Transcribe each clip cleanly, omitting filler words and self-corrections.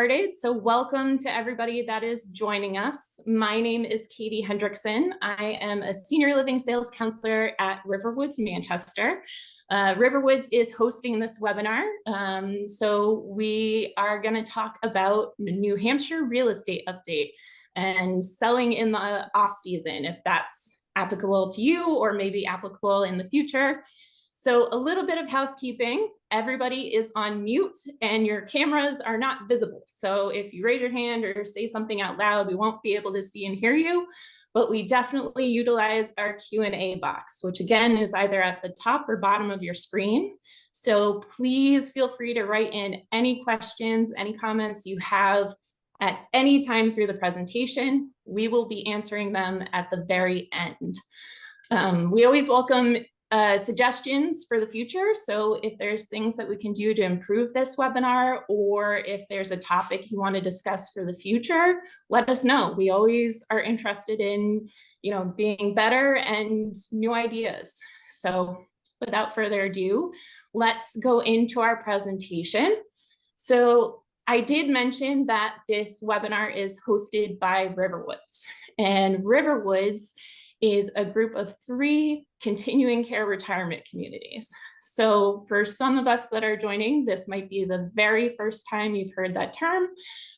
Started. So welcome to everybody that is joining us. My name is Katie Hendrickson. I am a senior living sales counselor at Riverwoods, Manchester. Riverwoods is hosting this webinar. So we are going to talk about New Hampshire real estate update and selling in the off season, if that's applicable to you or maybe applicable in the future. So a little bit of housekeeping. Everybody is on mute and your cameras are not visible. So if you raise your hand or say something out loud, we won't be able to see and hear you, but we definitely utilize our Q&A box, which again is either at the top or bottom of your screen. So please feel free to write in any questions, any comments you have at any time through the presentation. We will be answering them at the very end. We always welcome suggestions for the future. So if there's things that we can do to improve this webinar, or if there's a topic you want to discuss for the future, let us know. We always are interested in, being better and new ideas. So without further ado, let's go into our presentation. So I did mention that this webinar is hosted by Riverwoods, and Riverwoods is a group of 3 continuing care retirement communities. So for some of us that are joining, this might be the very first time you've heard that term.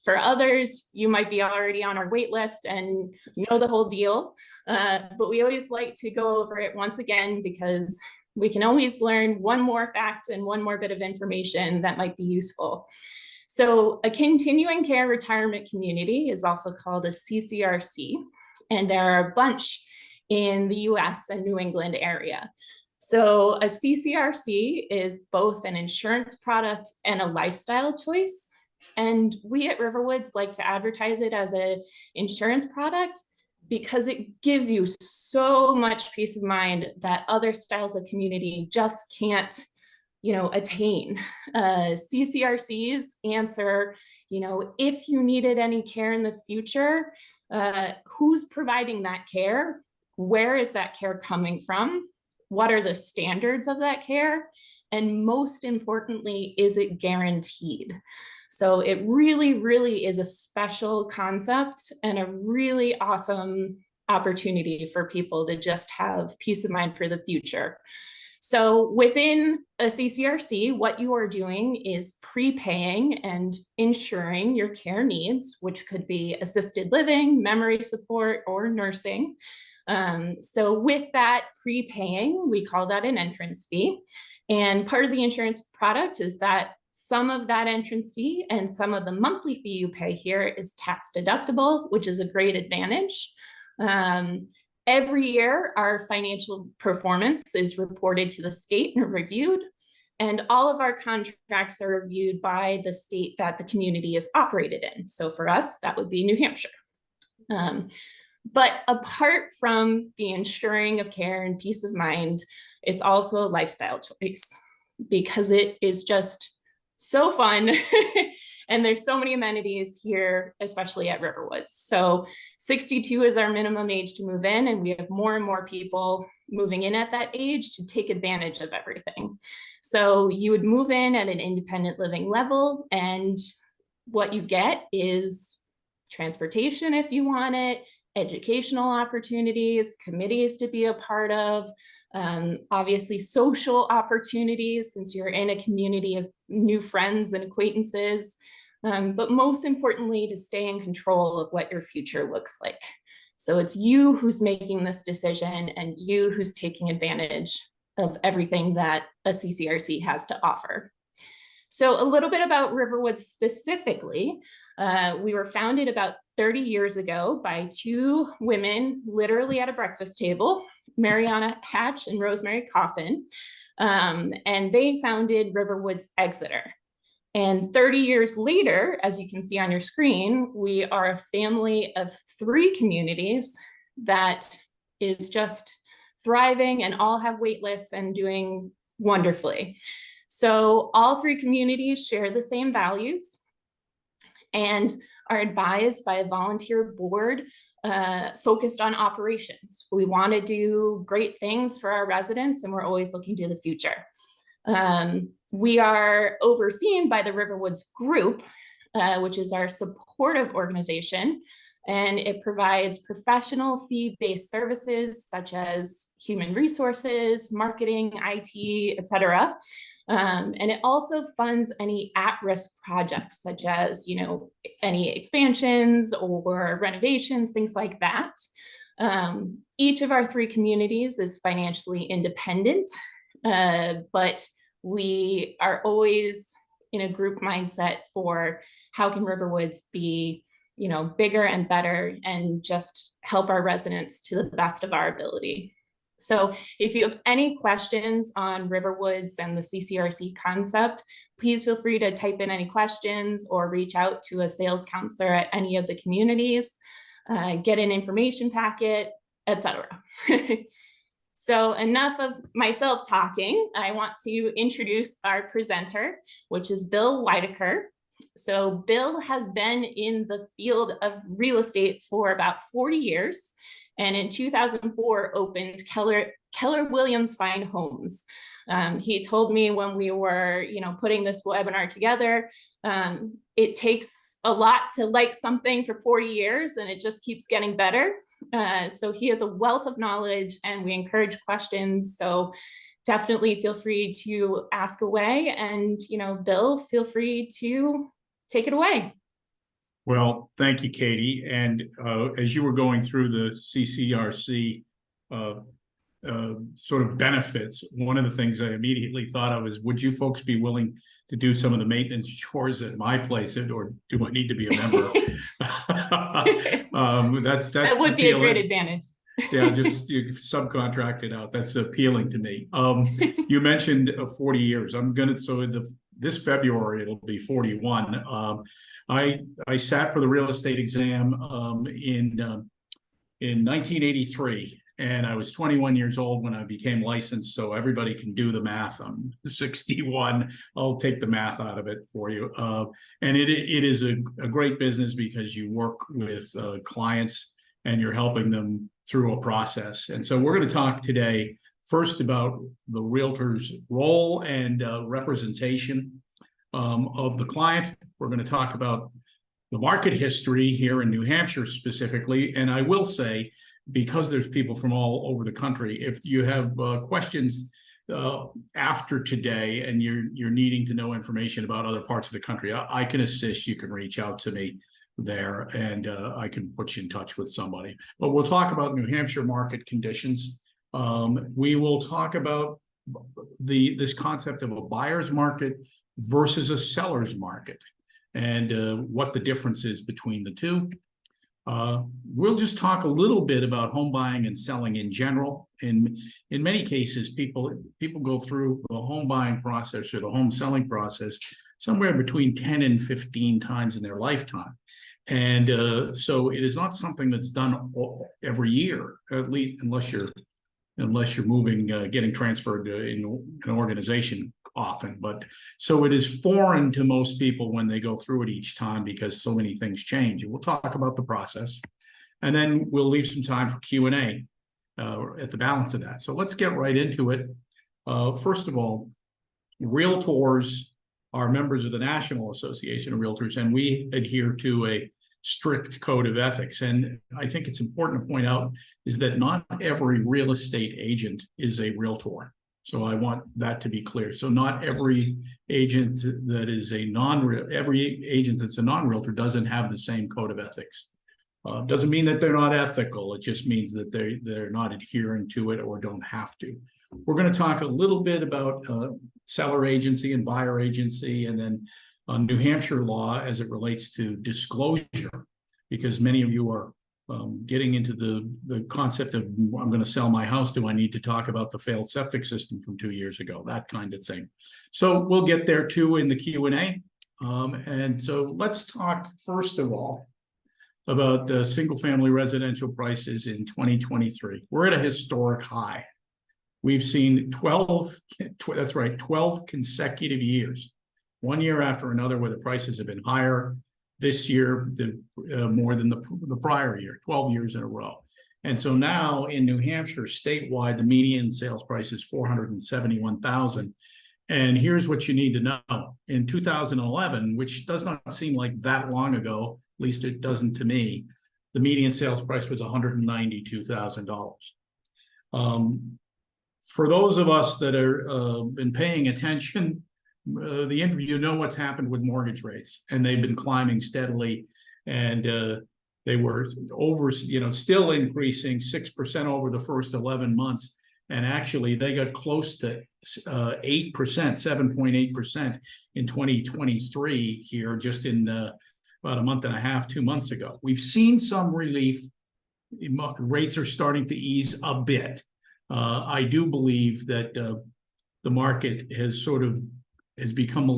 For others, you might be already on our wait list and know the whole deal. But we always like to go over it once again, because we can always learn one more fact and one more bit of information that might be useful. So a continuing care retirement community is also called a CCRC, and there are a bunch in the US and New England area. So a CCRC is both an insurance product and a lifestyle choice. And we at Riverwoods like to advertise it as an insurance product because it gives you so much peace of mind that other styles of community just can't, attain. CCRCs answer, if you needed any care in the future, who's providing that care? Where is that care coming from? What are the standards of that care? And most importantly, is it guaranteed? So it really, really is a special concept and a really awesome opportunity for people to just have peace of mind for the future. So within a CCRC, what you are doing is prepaying and insuring your care needs, which could be assisted living, memory support, or nursing. So with that prepaying, we call that an entrance fee. And part of the insurance product is that some of that entrance fee and some of the monthly fee you pay here is tax deductible, which is a great advantage. Every year, our financial performance is reported to the state and reviewed, and all of our contracts are reviewed by the state that the community is operated in. So for us, that would be New Hampshire. But apart from the ensuring of care and peace of mind, it's also a lifestyle choice because it is just so fun. And there's so many amenities here, especially at Riverwoods. So 62 is our minimum age to move in, and we have more and more people moving in at that age to take advantage of everything. So you would move in at an independent living level, and what you get is transportation if you want it, educational opportunities, committees to be a part of, obviously social opportunities since you're in a community of new friends and acquaintances, but most importantly, to stay in control of what your future looks like. So it's you who's making this decision and you who's taking advantage of everything that a CCRC has to offer. So a little bit about Riverwoods specifically. We were founded about 30 years ago by 2 women, literally at a breakfast table, Mariana Hatch and Rosemary Coffin, and they founded Riverwoods Exeter. And 30 years later, as you can see on your screen, we are a family of 3 communities that is just thriving and all have wait lists and doing wonderfully. So all 3 communities share the same values and are advised by a volunteer board focused on operations. We want to do great things for our residents, and we're always looking to the future. We are overseen by the Riverwoods Group, which is our supportive organization. And it provides professional fee-based services such as human resources, marketing, IT, et cetera. And it also funds any at-risk projects such as, any expansions or renovations, things like that. Each of our 3 communities is financially independent, but we are always in a group mindset for how can Riverwoods be bigger and better and just help our residents to the best of our ability. So if you have any questions on Riverwoods and the CCRC concept, please feel free to type in any questions or reach out to a sales counselor at any of the communities, get an information packet, etc. So enough of myself talking. I want to introduce our presenter, which is Bill Weidacher. So Bill has been in the field of real estate for about 40 years, and in 2004 opened Keller Williams Fine Homes. He told me when we were, putting this webinar together, it takes a lot to like something for 40 years, and it just keeps getting better. So he has a wealth of knowledge, and we encourage questions. So definitely feel free to ask away. And, Bill, feel free to take it away. Well, thank you, Katie. And as you were going through the CCRC sort of benefits, one of the things I immediately thought of is, would you folks be willing to do some of the maintenance chores at my place, or do I need to be a member? That would be a great advantage. Yeah, just you subcontract it out. That's appealing to me. You mentioned 40 years. This February it'll be 41. I sat for the real estate exam in 1983, and I was 21 years old when I became licensed. So everybody can do the math. I'm 61. I'll take the math out of it for you. And it is a great business because you work with clients and you're helping them through a process. And so we're going to talk today first about the realtor's role and representation of the client. We're going to talk about the market history here in New Hampshire specifically. And I will say, because there's people from all over the country, if you have questions after today and you're needing to know information about other parts of the country, I can assist. You can reach out to me there, and I can put you in touch with somebody. But we'll talk about New Hampshire market conditions. We will talk about this concept of a buyer's market versus a seller's market, and what the difference is between the two. We'll just talk a little bit about home buying and selling in general. In many cases, people go through the home buying process or the home selling process somewhere between 10 and 15 times in their lifetime. And so it is not something that's done every year, at least unless you're moving, getting transferred in an organization often. But so it is foreign to most people when they go through it each time, because so many things change. And we'll talk about the process, and then we'll leave some time for Q&A at the balance of that. So let's get right into it. First of all, realtors are members of the National Association of Realtors, and we adhere to a strict code of ethics. And I think it's important to point out is that not every real estate agent is a realtor. So I want that to be clear. So not every agent that is every agent that's a non-realtor doesn't have the same code of ethics. Doesn't mean that they're not ethical. It just means that they're not adhering to it or don't have to. We're going to talk a little bit about seller agency and buyer agency, and then New Hampshire law as it relates to disclosure, because many of you are getting into the concept of, I'm going to sell my house. Do I need to talk about the failed septic system from 2 years ago? That kind of thing. So we'll get there too in the Q&A. And so let's talk first of all about single-family residential prices in 2023. We're at a historic high. We've seen 12 consecutive years, one year after another, where the prices have been higher. This year, more than the prior year, 12 years in a row. And so now in New Hampshire, statewide, the median sales price is $471,000. And here's what you need to know. In 2011, which does not seem like that long ago, at least it doesn't to me, the median sales price was $192,000. For those of us that are been paying attention, you know what's happened with mortgage rates, and they've been climbing steadily, and they were still increasing 6% over the first 11 months. And actually, they got close to 8%, 7.8% in 2023 here, just in about a month and a half, 2 months ago. We've seen some relief. Rates are starting to ease a bit. I do believe that the market has become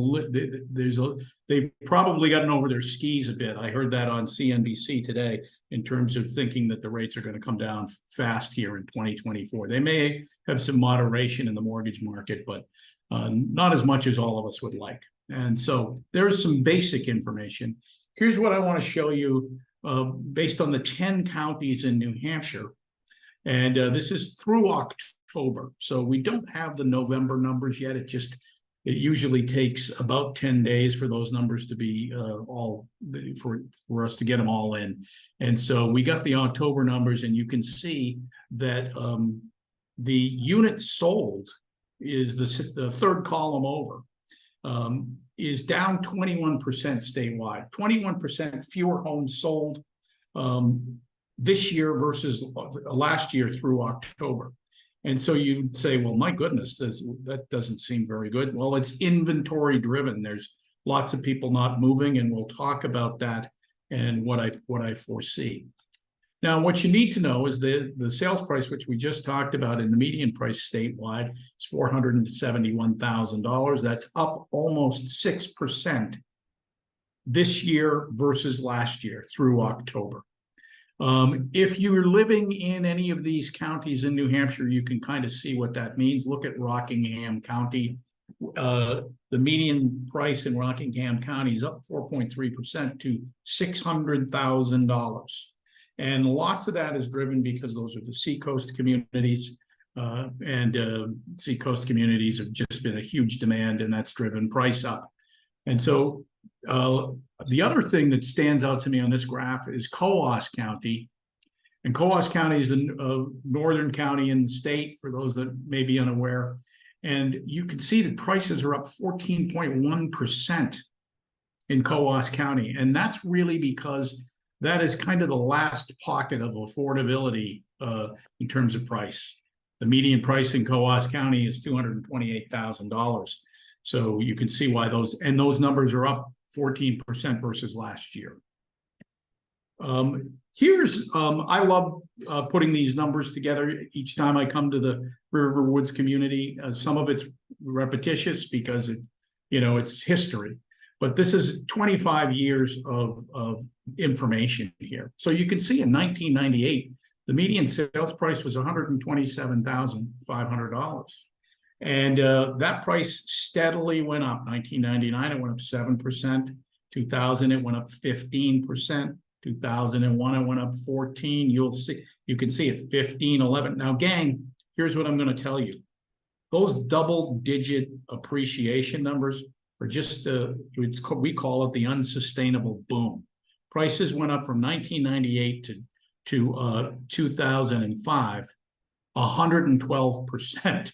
they've probably gotten over their skis a bit. I heard that on CNBC today in terms of thinking that the rates are going to come down fast here in 2024. They may have some moderation in the mortgage market, but not as much as all of us would like. And so there's some basic information. Here's what I want to show you based on the 10 counties in New Hampshire. And this is through October. So we don't have the November numbers yet. It usually takes about 10 days for those numbers to be for us to get them all in. And so we got the October numbers, and you can see that the units sold is the third column over, is down 21% statewide, 21% fewer homes sold this year versus last year through October. And so you'd say, well, my goodness, that doesn't seem very good. Well, it's inventory driven. There's lots of people not moving, and we'll talk about that and what I foresee. Now, what you need to know is the sales price, which we just talked about, in the median price statewide is $471,000. That's up almost 6% this year versus last year through October. If you're living in any of these counties in New Hampshire, you can kind of see what that means. Look at Rockingham County. The median price in Rockingham County is up 4.3% to $600,000. And lots of that is driven because those are the seacoast communities. Seacoast communities have just been a huge demand, and that's driven price up. And so the other thing that stands out to me on this graph is Coos County. And Coos County is the northern county in the state, for those that may be unaware. And you can see that prices are up 14.1% in Coos County. And that's really because that is kind of the last pocket of affordability in terms of price. The median price in Coos County is $228,000. So you can see why those numbers are up 14% versus last year. I love putting these numbers together each time I come to the River Woods community. Some of it's repetitious because it's history, but this is 25 years of information here. So you can see in 1998, the median sales price was $127,500. And that price steadily went up. 1999, it went up 7%. 2000, it went up 15%. 2001, it went up 14. You can see it 15, 11. Now, gang, here's what I'm going to tell you. Those double-digit appreciation numbers are just we call it the unsustainable boom. Prices went up from 1998 to 2005, 112%.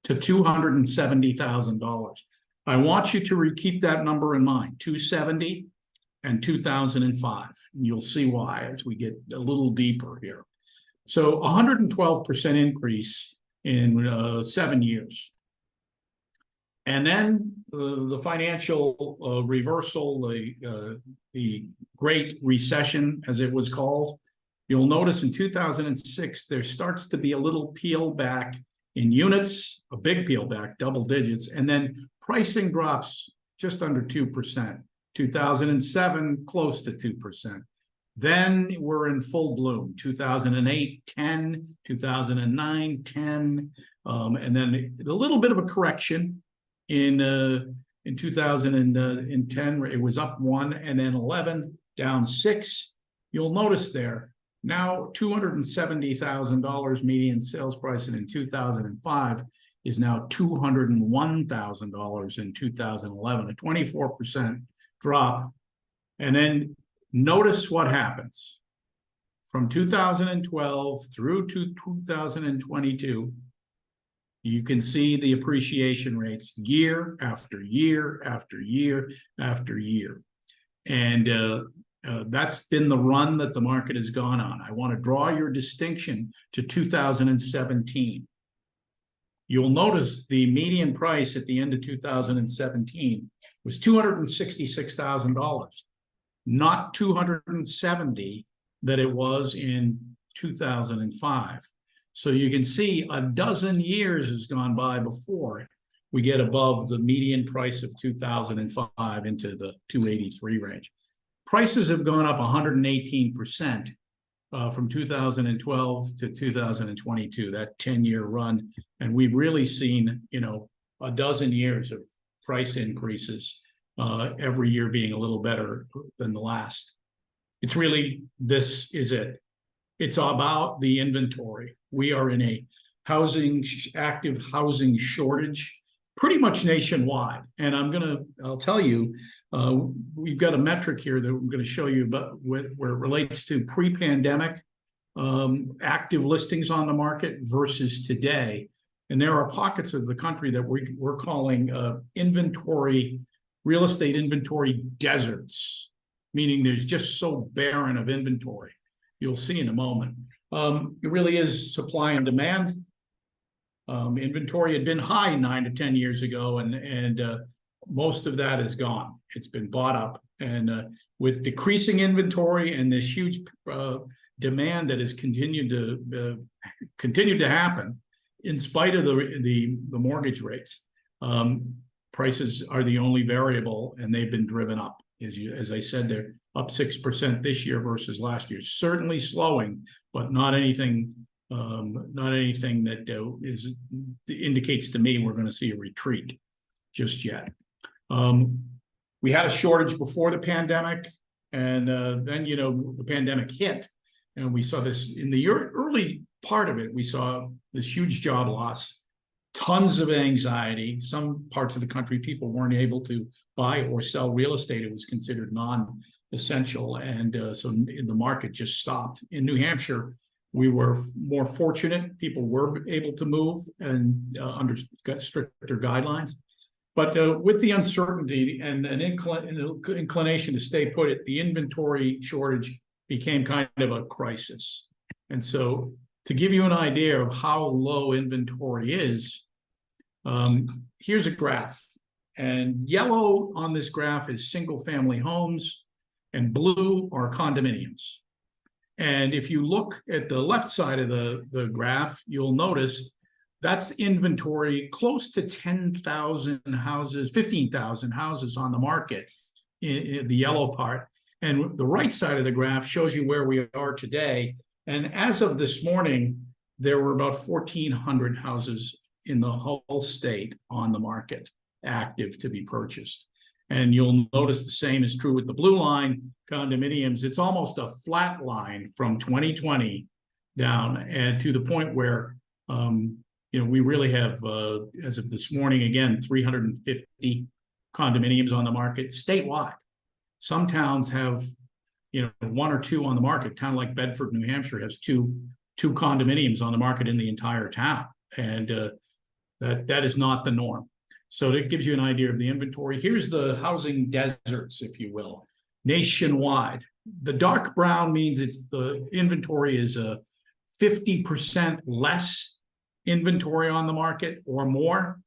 to $270,000. I want you to keep that number in mind, 270 and 2005. You'll see why as we get a little deeper here. So 112% increase in 7 years. And then the financial reversal, the Great Recession, as it was called. You'll notice in 2006, there starts to be a little peel back in units, a big peel back, double digits, and then pricing drops just under 2%. 2007, close to 2%. Then we're in full bloom. 2008, 10, 2009, 10, and then a little bit of a correction in 2010, where it was up 1, and then 11, down 6. You'll notice there, now $270,000 median sales price, and in 2005, is now $201,000 in 2011, a 24% drop. And then notice what happens. From 2012 through to 2022, you can see the appreciation rates year after year after year after year. And that's been the run that the market has gone on. I want to draw your distinction to 2017. You'll notice the median price at the end of 2017 was $266,000, not $270,000 that it was in 2005. So you can see a dozen years has gone by before we get above the median price of 2005 into the 283 range. Prices have gone up 118% from 2012 to 2022, that 10-year run. And we've really seen, a dozen years of price increases, every year being a little better than the last. It's really, this is it. It's about the inventory. We are in a active housing shortage, pretty much nationwide. And I'll tell you, we've got a metric here that I'm going to show you about where it relates to pre-pandemic active listings on the market versus today. And there are pockets of the country that we're calling real estate inventory deserts, meaning there's just so barren of inventory. You'll see in a moment. It really is supply and demand. Inventory had been high 9 to 10 years ago, and most of that is gone. It's been bought up, and with decreasing inventory and this huge demand that has continued to happen, in spite of the mortgage rates, prices are the only variable, and they've been driven up. As I said, they're up 6% this year versus last year. Certainly slowing, but not anything that indicates to me we're going to see a retreat just yet. We had a shortage before the pandemic, and then the pandemic hit, and we saw this in the early part of it. We saw this huge job loss, tons of anxiety. Some parts of the country, people weren't able to buy or sell real estate. It was considered non-essential, and so the market just stopped. In New Hampshire, we were more fortunate. People were able to move and under stricter guidelines. But with the uncertainty and an inclination to stay put, the inventory shortage became kind of a crisis. And so to give you an idea of how low inventory is, here's a graph. And yellow on this graph is single-family homes, and blue are condominiums. And if you look at the left side of the graph, you'll notice that's inventory close to 10,000 houses, 15,000 houses on the market in the yellow part. And the right side of the graph shows you where we are today. And as of this morning, there were about 1,400 houses in the whole state on the market, active to be purchased. And you'll notice the same is true with the blue line, condominiums. It's almost a flat line from 2020 down, and to the point where we really have, as of this morning, again, 350 condominiums on the market statewide. Some towns have, one or two on the market. A town like Bedford, New Hampshire, has two condominiums on the market in the entire town, and that is not the norm. So that gives you an idea of the inventory. Here's the housing deserts, if you will, nationwide. The dark brown means the inventory is 50% less inventory on the market or more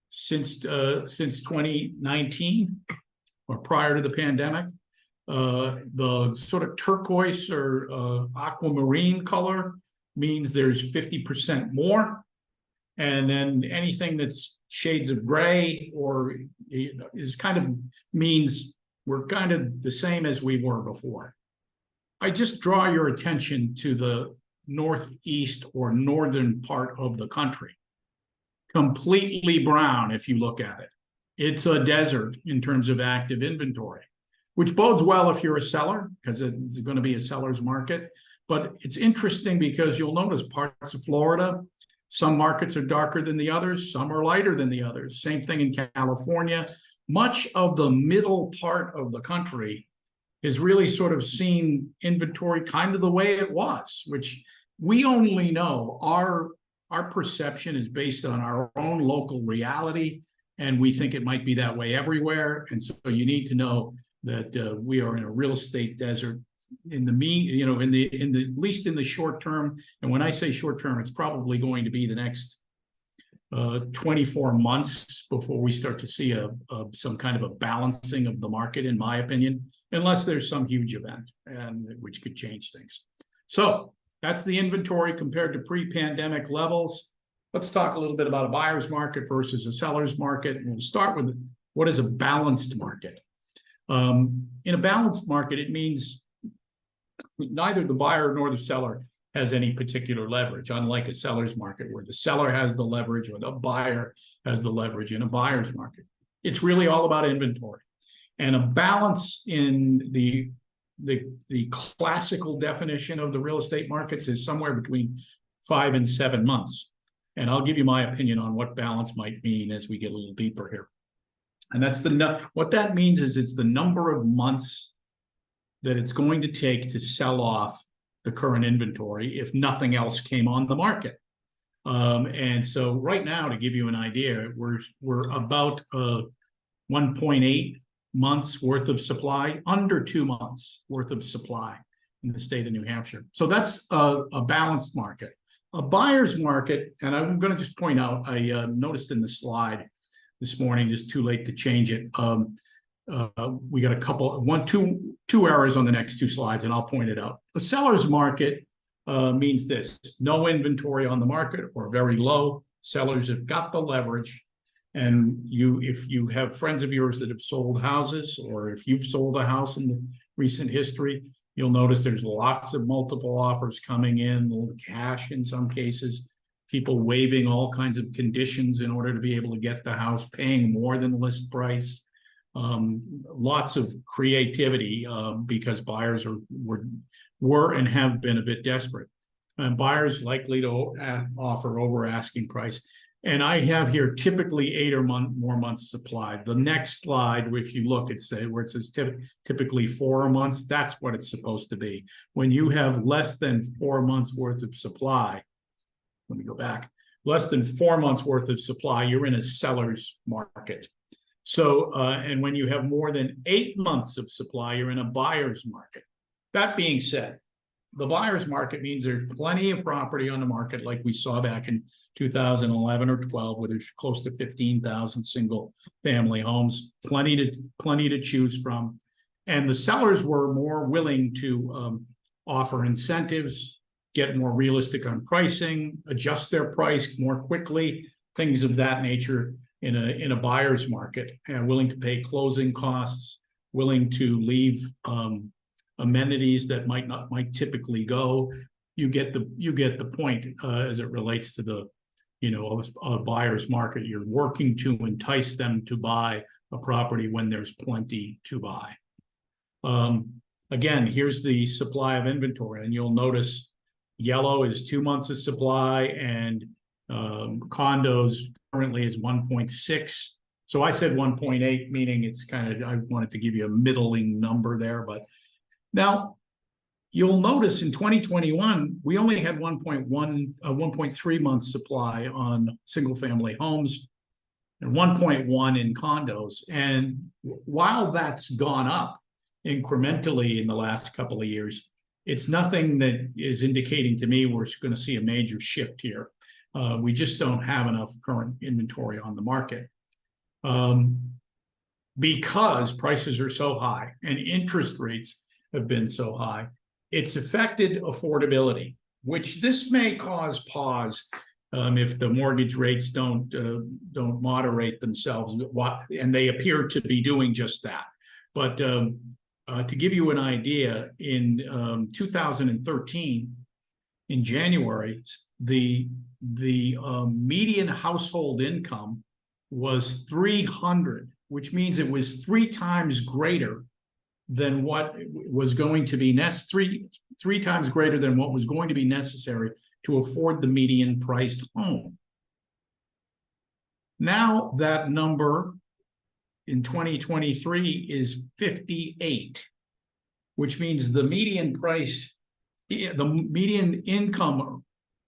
since 2019 or prior to the pandemic. The sort of turquoise or aquamarine color means there's 50% more. And then anything that's shades of gray or means we're kind of the same as we were before. I just draw your attention to the northeast or northern part of the country. Completely brown if you look at it. It's a desert in terms of active inventory, which bodes well if you're a seller, because it's going to be a seller's market. But it's interesting because you'll notice parts of Florida Some markets are darker than the others. Some are lighter than the others. Same thing in California. Much of the middle part of the country is really sort of seen inventory kind of the way it was, which we only know. Our perception is based on our own local reality, and we think it might be that way everywhere. And so you need to know that we are in a real estate desert in the at least in the short term. And when I say short term, it's probably going to be the next 24 months before we start to see some kind of a balancing of the market, in my opinion, unless there's some huge event and which could change things. So that's the inventory compared to pre-pandemic levels. Let's talk a little bit about a buyer's market versus a seller's market. And we'll start with what is a balanced market. In a balanced market, it means neither the buyer nor the seller has any particular leverage, unlike a seller's market where the seller has the leverage or the buyer has the leverage in a buyer's market. It's really all about inventory. And a balance in the classical definition of the real estate markets is somewhere between 5 and 7 months. And I'll give you my opinion on what balance might mean as we get a little deeper here. And that's what that means is it's the number of months that it's going to take to sell off the current inventory if nothing else came on the market. And so right now, to give you an idea, we're about 1.8 months worth of supply, under 2 months worth of supply in the state of New Hampshire. So that's a balanced market. A buyer's market, and I'm going to just point out, I noticed in the slide this morning, just too late to change it. We got two errors on the next 2 slides, and I'll point it out. A seller's market means this: no inventory on the market or very low. Sellers have got the leverage. And if you have friends of yours that have sold houses, or if you've sold a house in the recent history, you'll notice there's lots of multiple offers coming in, cash in some cases, people waiving all kinds of conditions in order to be able to get the house, paying more than list price. Lots of creativity because buyers were and have been a bit desperate. And buyers likely to offer over asking price. And I have here typically 8 or more months supply. The next slide, if you look, where it says typically 4 months, that's what it's supposed to be. When you have less than 4 months worth of supply, let me go back, less than 4 months worth of supply, you're in a seller's market. So, and when you have more than 8 months of supply, you're in a buyer's market. That being said, the buyer's market means there's plenty of property on the market, like we saw back in 2011 or 12, where there's close to 15,000 single family homes, plenty to choose from. And the sellers were more willing to offer incentives, get more realistic on pricing, adjust their price more quickly, things of that nature in a buyer's market, and willing to pay closing costs, willing to leave amenities that might typically go. You get the point as it relates to the a buyer's market. You're working to entice them to buy a property when there's plenty to buy. Again, here's the supply of inventory, and you'll notice yellow is 2 months of supply, and condos currently is 1.6. So I said 1.8, meaning it's I wanted to give you a middling number there. But now you'll notice in 2021, we only had 1.3 months supply on single family homes and 1.1 in condos. And while that's gone up incrementally in the last couple of years, it's nothing that is indicating to me we're going to see a major shift here. We just don't have enough current inventory on the market because prices are so high and interest rates have been so high. It's affected affordability, which this may cause pause if the mortgage rates don't moderate themselves, and they appear to be doing just that. But to give you an idea, in 2013, in January, the median household income was $300, which means it was 3 times greater than what was going to be three times greater than what was going to be necessary to afford the median priced home. Now that number in 2023 is 58, which means the median price, the median income,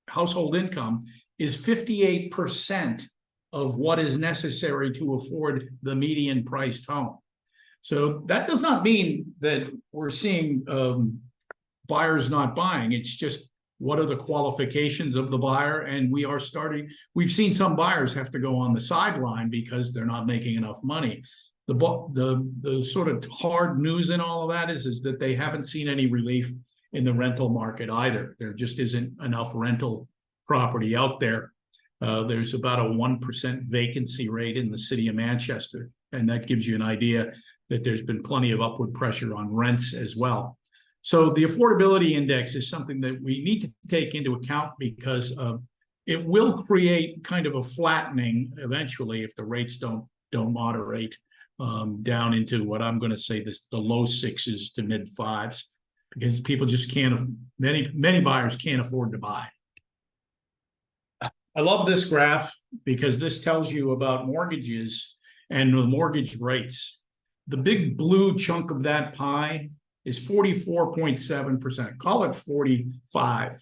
household income, is 58% of what is necessary to afford the median priced home. So that does not mean that we're seeing buyers not buying. It's just, what are the qualifications of the buyer? And we've seen some buyers have to go on the sideline because they're not making enough money. The sort of hard news in all of that is that they haven't seen any relief in the rental market either. There just isn't enough rental property out there. There's about a 1% vacancy rate in the city of Manchester, and that gives you an idea that there's been plenty of upward pressure on rents as well. So the affordability index is something that we need to take into account, because it will create kind of a flattening eventually if the rates don't moderate down into what I'm going to say the low 6s to mid 5s, because people just can't. Many buyers can't afford to buy. I love this graph because this tells you about mortgages and the mortgage rates. The big blue chunk of that pie is 44.7%. Call it 45.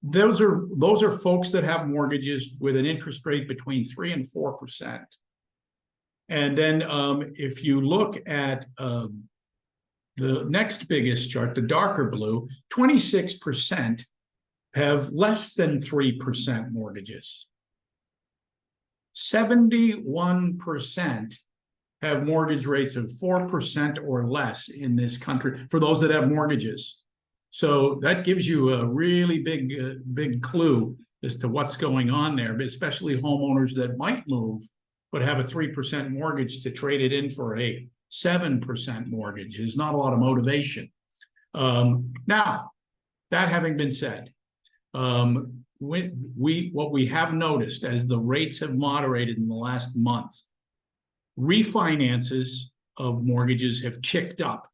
Those are folks that have mortgages with an interest rate between 3 and 4%. And then if you look at the next biggest chart, the darker blue, 26% have less than 3% mortgages. 71% have mortgage rates of 4% or less in this country for those that have mortgages. So that gives you a really big clue as to what's going on there, but especially homeowners that might move but have a 3% mortgage to trade it in for a 7% mortgage. There's not a lot of motivation. Now, that having been said, what we have noticed as the rates have moderated in the last month, refinances of mortgages have ticked up.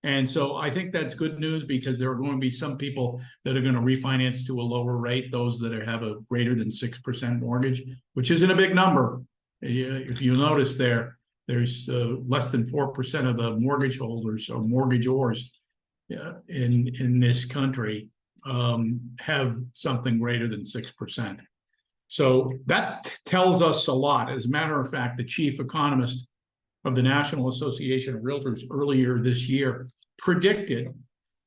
And so I think that's good news, because there are going to be some people that are going to refinance to a lower rate, those that have a greater than 6% mortgage, which isn't a big number. If you notice there's less than 4% of the mortgage holders or mortgagors in this country have something greater than 6%. So that tells us a lot. As a matter of fact, the chief economist of the National Association of Realtors earlier this year predicted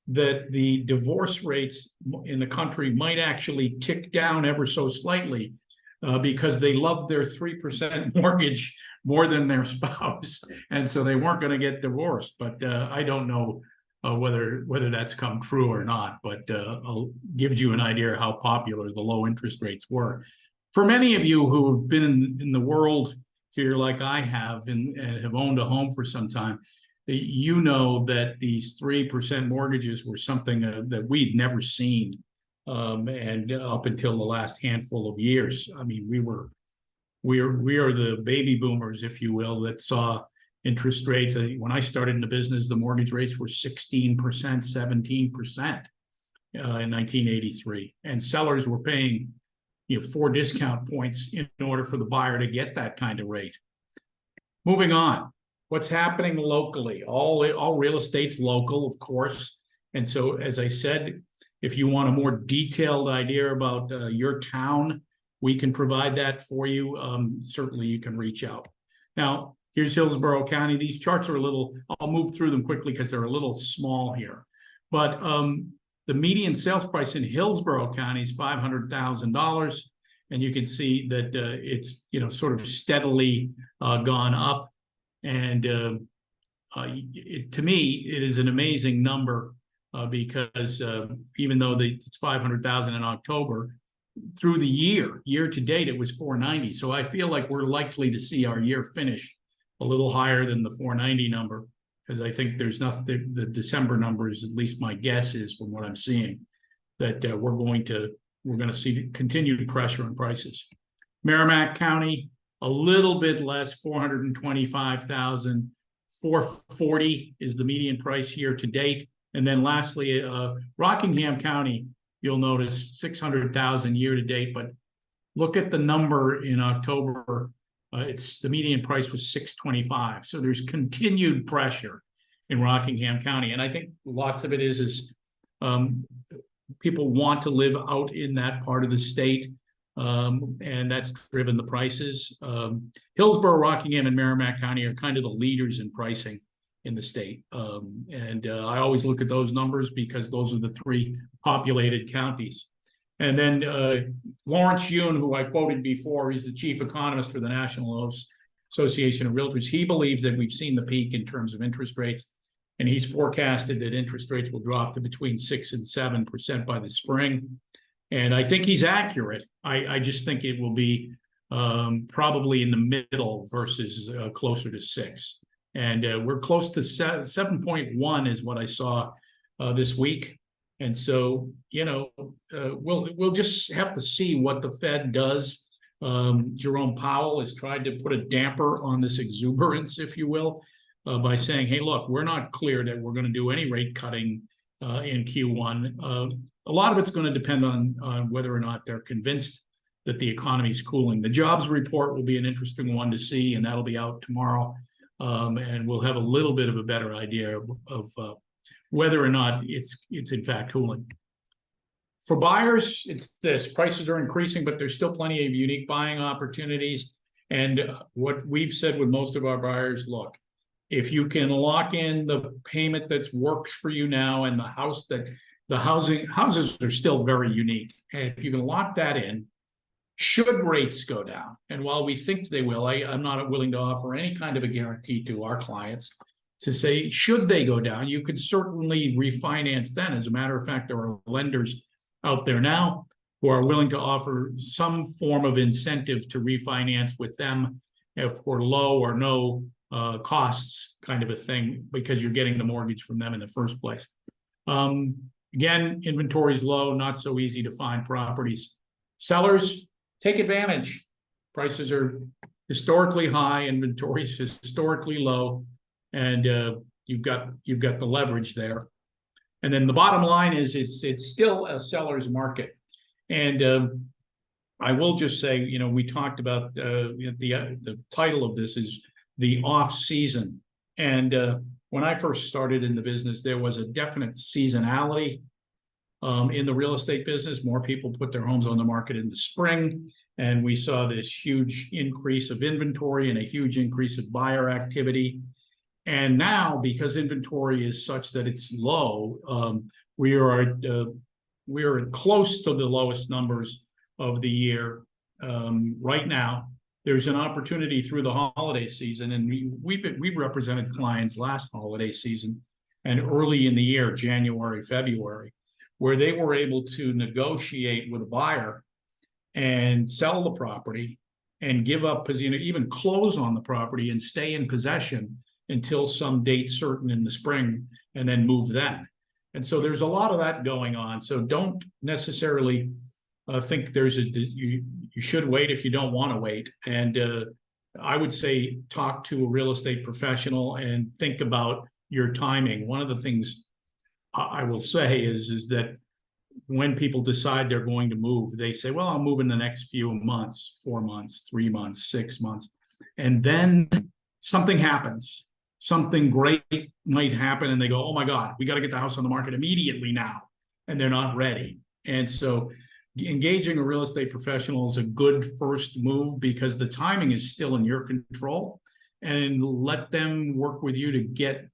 that the divorce rates in the country might actually tick down ever so slightly because they loved their 3% mortgage more than their spouse. And so they weren't going to get divorced. But I don't know whether that's come true or not, but gives you an idea how popular the low interest rates were. For many of you who have been in the world here like I have and have owned a home for some time, you know that these 3% mortgages were something that we'd never seen and up until the last handful of years. I mean, we are the baby boomers, if you will, that saw interest rates. When I started in the business, the mortgage rates were 16%, 17% in 1983, and sellers were paying 4 discount points in order for the buyer to get that kind of rate. Moving on, what's happening locally? All real estate's local, of course. And so, as I said, if you want a more detailed idea about your town, we can provide that for you. Certainly, you can reach out. Now, here's Hillsborough County. These charts are I'll move through them quickly because they're a little small here. But the median sales price in Hillsborough County is $500,000. And you can see that it's sort of steadily gone up. And to me, it is an amazing number because even though it's $500,000 in October, through the year to date, it was $490,000. So I feel like we're likely to see our year finish a little higher than the $490,000 number, because I think there's nothing. The December numbers, at least my guess is from what I'm seeing, that we're going to see continued pressure on prices. Merrimack County, a little bit less, $425,000. $440,000 is the median price year to date. And then lastly, Rockingham County, you'll notice 600,000 year to date, but look at the number in October. It's the median price was 625. So there's continued pressure in Rockingham County. And I think lots of it is people want to live out in that part of the state. And that's driven the prices. Hillsborough, Rockingham, and Merrimack County are kind of the leaders in pricing in the state. I always look at those numbers because those are the three populated counties. And then Lawrence Yun, who I quoted before, he's the chief economist for the National Association of Realtors. He believes that we've seen the peak in terms of interest rates, and he's forecasted that interest rates will drop to between 6% and 7% by the spring. And I think he's accurate. I just think it will be probably in the middle versus closer to 6. And we're close to 7.1 is what I saw this week. And so, we'll just have to see what the Fed does. Jerome Powell has tried to put a damper on this exuberance, if you will, by saying, hey, look, we're not clear that we're going to do any rate cutting in Q1. A lot of it's going to depend on whether or not they're convinced that the economy is cooling. The jobs report will be an interesting one to see, and that'll be out tomorrow. And we'll have a little bit of a better idea of whether or not it's in fact cooling. For buyers, it's this: prices are increasing, but there's still plenty of unique buying opportunities. And what we've said with most of our buyers, look, if you can lock in the payment that works for you now, and houses are still very unique. And if you can lock that in, should rates go down, and while we think they will, I'm not willing to offer any kind of a guarantee to our clients to say, should they go down, you could certainly refinance then. As a matter of fact, there are lenders out there now who are willing to offer some form of incentive to refinance with them for low or no costs, kind of a thing, because you're getting the mortgage from them in the first place. Again, inventory is low, not so easy to find properties. Sellers, take advantage. Prices are historically high, inventory is historically low, and you've got the leverage there. And then the bottom line is it's still a seller's market. And I will just say, we talked about the title of this is the off season. And when I first started in the business, there was a definite seasonality in the real estate business. More people put their homes on the market in the spring, and we saw this huge increase of inventory and a huge increase of buyer activity. And now, because inventory is such that it's low, we are close to the lowest numbers of the year right now. There's an opportunity through the holiday season, and we've represented clients last holiday season and early in the year, January, February, where they were able to negotiate with a buyer and sell the property and give up, even close on the property and stay in possession until some date certain in the spring, and then move then. And so there's a lot of that going on. So don't necessarily think you should wait if you don't want to wait. And I would say talk to a real estate professional and think about your timing. One of the things I will say is that when people decide they're going to move, they say, well, I'll move in the next few months, 4 months, 3 months, 6 months. And then something happens. Something great might happen, and they go, oh my God, we got to get the house on the market immediately now. And they're not ready. And so engaging a real estate professional is a good first move, because the timing is still in your control, and let them work with you to get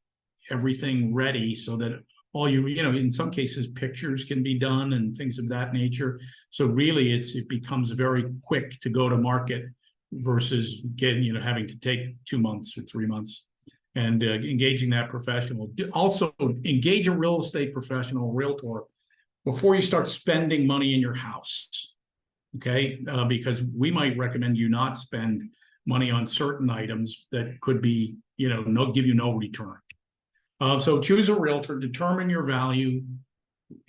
everything ready so that in some cases, pictures can be done and things of that nature. So really it becomes very quick to go to market versus having to take 2 months or 3 months. And engaging that professional. Also engage a real estate professional, realtor, before you start spending money in your house, okay? Because we might recommend you not spend money on certain items that could be, give you no return. So choose a realtor, determine your value,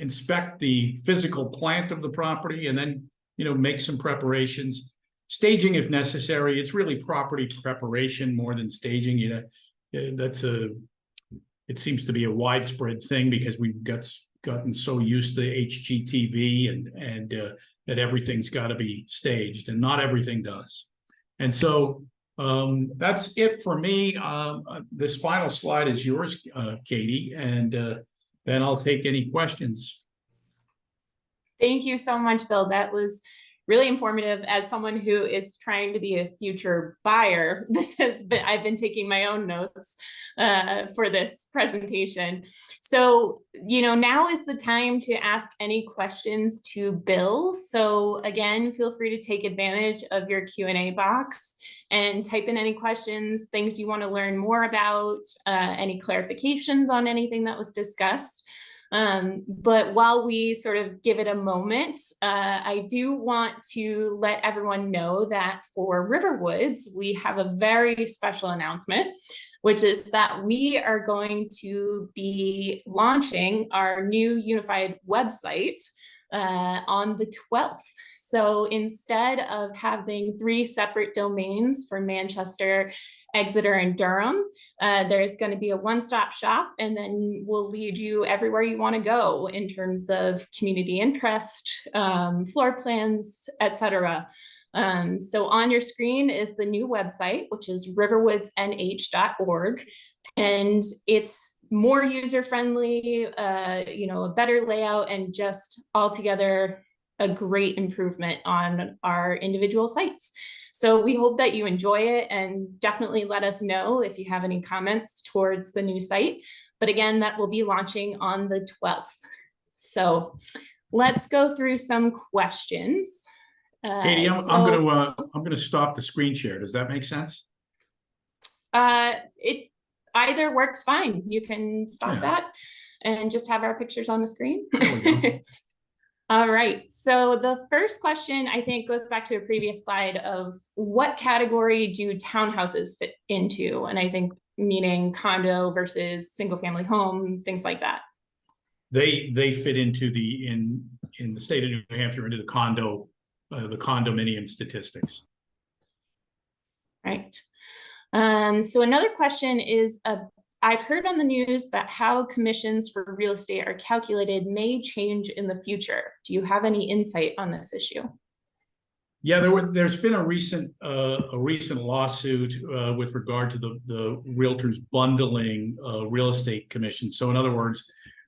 inspect the physical plant of the property, and then, make some preparations. Staging if necessary. It's really property preparation more than staging. It seems to be a widespread thing because we've got gotten so used to HGTV and that everything's got to be staged, and not everything does. And so that's it for me. This final slide is yours, Katie, and then I'll take any questions. Thank you so much, Bill. That was really informative. As someone who is trying to be a future buyer, I've been taking my own notes for this presentation. So, now is the time to ask any questions to Bill. So again, feel free to take advantage of your Q&A box and type in any questions, things you want to learn more about, any clarifications on anything that was discussed. But while we sort of give it a moment, I do want to let everyone know that for Riverwoods, we have a very special announcement, which is that we are going to be launching our new unified website on the 12th. So instead of having 3 separate domains for Manchester, Exeter, and Durham, there's going to be a one-stop shop, and then we'll lead you everywhere you want to go in terms of community interest, floor plans, etc. So on your screen is the new website, which is riverwoodsnh.org. And it's more user-friendly, a better layout, and just altogether a great improvement on our individual sites. So we hope that you enjoy it, and definitely let us know if you have any comments towards the new site. But again, that will be launching on the 12th. So let's go through some questions. Katie, I'm gonna stop the screen share. Does that make sense? It either works fine. You can stop that and just have our pictures on the screen. There we go. All right, so the first question, I think, goes back to a previous slide of what category do townhouses fit into? And I think meaning condo versus single family home, things like that. They fit into in the state of New Hampshire, into the condominium statistics. Right. So another question is, I've heard on the news that how commissions for real estate are calculated may change in the future. Do you have any insight on this issue? Yeah, there's been a recent lawsuit with regard to the realtors bundling real estate commissions. So in other words,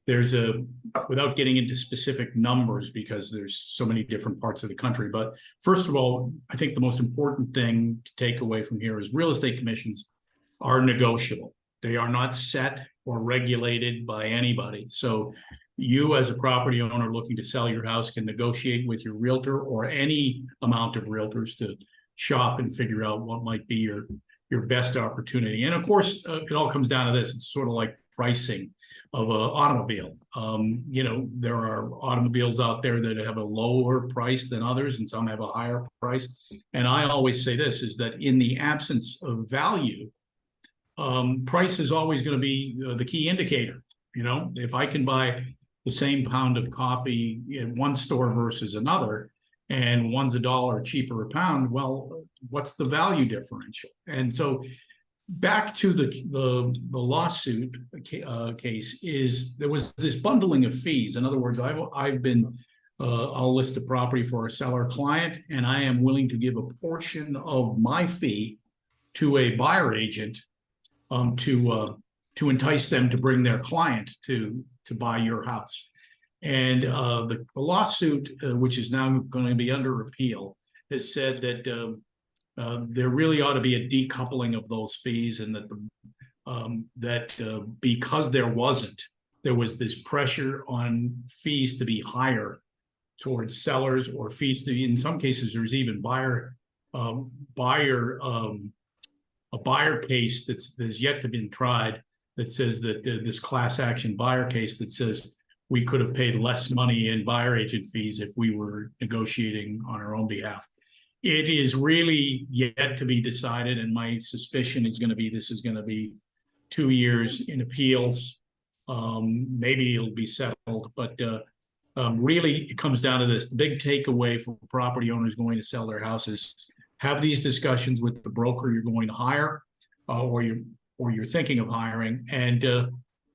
without getting into specific numbers, because there's so many different parts of the country, but first of all, I think the most important thing to take away from here is real estate commissions are negotiable. They are not set or regulated by anybody. So you, as a property owner looking to sell your house, can negotiate with your realtor or any amount of realtors to shop and figure out what might be your best opportunity. And of course, it all comes down to this. It's sort of like pricing of an automobile. There are automobiles out there that have a lower price than others, and some have a higher price. And I always say this, is that in the absence of value, price is always going to be the key indicator. If I can buy the same pound of coffee in one store versus another, and one's $1 cheaper a pound, well, what's the value differential? And so back to the lawsuit case, is there was this bundling of fees. In other words, I'll list a property for a seller client, and I am willing to give a portion of my fee to a buyer agent to entice them to bring their client to buy your house. And the lawsuit, which is now going to be under appeal, has said that there really ought to be a decoupling of those fees, and that because there was this pressure on fees to be higher towards sellers, or fees to, in some cases, there's even a buyer case that's yet to be tried, that says that this class action buyer case that says we could have paid less money in buyer agent fees if we were negotiating on our own behalf. It is really yet to be decided, and my suspicion is going to be this is going to be 2 years in appeals. Maybe it'll be settled, but really it comes down to this. The big takeaway for property owners going to sell their houses: have these discussions with the broker you're going to hire, or you're thinking of hiring, and